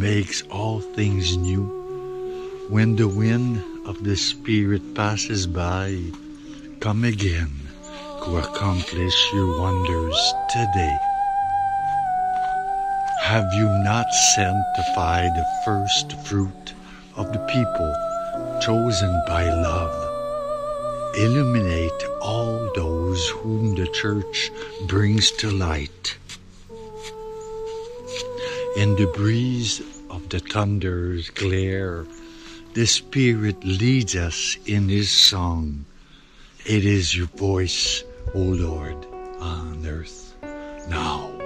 makes all things new. When the wind of the Spirit passes by, come again to accomplish your wonders today. Have you not sanctified the first fruit of the people chosen by love? Illuminate all those whom the church brings to light. In the breeze of the thunder's glare, the Spirit leads us in His song. It is your voice, O Lord, on earth now.